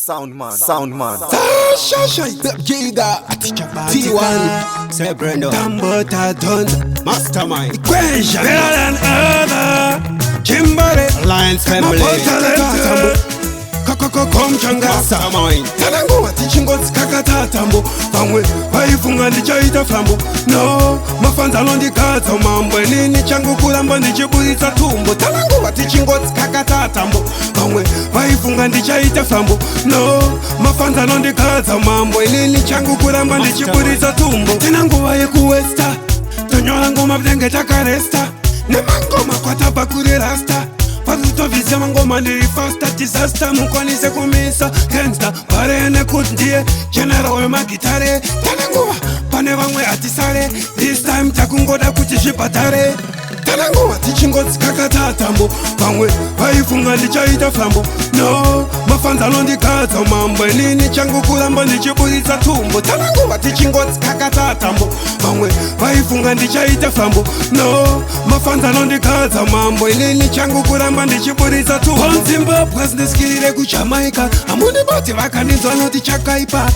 Sound man. Shasha, Giga, T1, Sebrendo, Tambota, Don, Mastermind, Equation, better than other, Kimberly, Alliance Family, Komchanga, Mastermind, Talango, teaching God's Kakatatambo, Pangwe, Paifunga, the Chaita Flambo, no, Mafans along the cards of Mambo, and in the Chango Kulamba, the Jibulita Tumbo, Talango, teaching God's Kakatatambo, Pangwe, Paifunga, the Chaita Flambo, no, Mafans along the cards of Mambo, and in the Chango Kulamba, the Jibulita Tumbo, Tenango, Ayekuesta, Tonyolango, Mabdenge Takaresta, Nemango, Makwata Bakure Rasta. Pazuto vizia mangoma nilifasta disaster mukwanise kumisa gangsta parene kundie general magitare tananguwa pane vamwe atisare this time takungoda kuti zvipatare tananguwa tichingodzi kakatatambo vamwe vaifunga ndichaita flambo no mafanza anondikadza mambo inini changu kuramba ndichiburitsa tumbo tananguwa tichingodzi kakatatambo vamwe vaifunga ndichaita flambo no mafanza anondikadza mambo inini changu kuramba ndichiburitsa tumbo Zimbabwe ndiskirire kuJamaica amuni boti vakanizwa noti chakaipa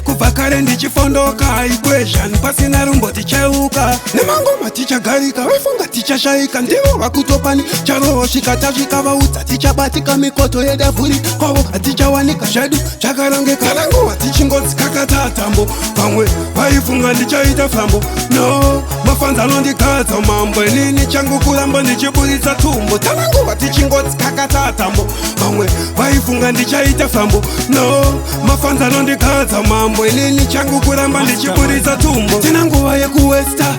kubva kare ndichifondoka equation pasina rumbo ticheuka nemangoma tichagarika vaifunga tichashayika ndivo vakutopani charoho svika tasvika vaudza tichabatika mikoto yedavhuri kwavo hatichawanika zvedu chakarongeka tananguva tichingodzi kakatatambo vamwe vaifunga ndichaita flambo no mafanza anondikadza mambo inini changu kuramba ndichiburitsa tumbo tananguva tichingodzi kakatatambo vamwe vaifunga ndichaita flambo no mafanza anondikadza mambo inini changu kuramba ndichiburitsa tumbo tina nguva yekuwesta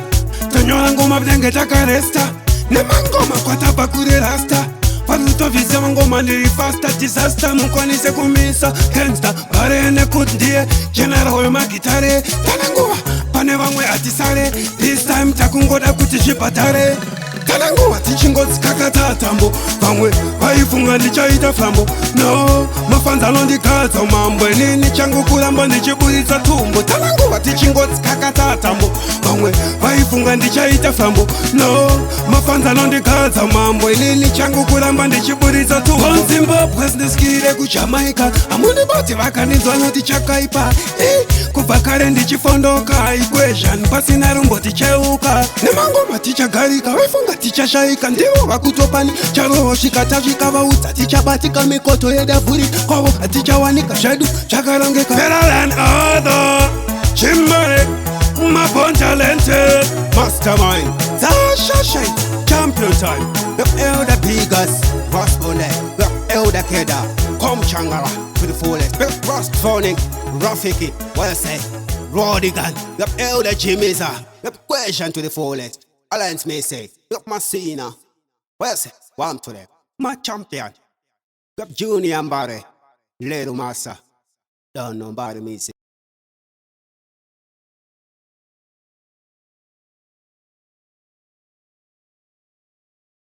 tonyora ngoma bdenge takaresta nemangoma kwatabakure rasta pazuto vizia mangoma nilifasta disaster mukwanise kumisa gangsta parene kuti ndiye general wemagitare tananguva pane vamwe atisare this time takungoda kuti zvipatare tananguva tichingodzi kakatatambo vamwe vaifunga ndichaita flambo no mafanza anondikadza mambo inini changu kuramba ndichiburitsa tumbo tananguva tichingodzi kakatatambo vamwe vaifunga ndichaita flambo no mafanza anondikadza mambo inini changu kuramba ndichiburitsa tumbo Zimbabwe ndiskirire kuJamaica amuni boti vakanizwa noti chakaipa kubva kare ndichifondoka equation pasina rumbo ticheuka nemangoma tichagarika vaifunga tichashayika ndivo vakutopani charoho svika tasvika vaudza tichabatika mikoto yedavhuri kwavo hatichawanika zvedu chakarongeka better than other Kimberly Mabon talented Mastermind Zashashai champion time the elder biggest Rosbone the elder Keda Komchangara to the fullest big Rost Phonic Rafiki what I say Rodigan the elder Jimiza the question to the fullest Alliance may say look Massina well say one to them my champion the junior Mbare little master don't nobody me say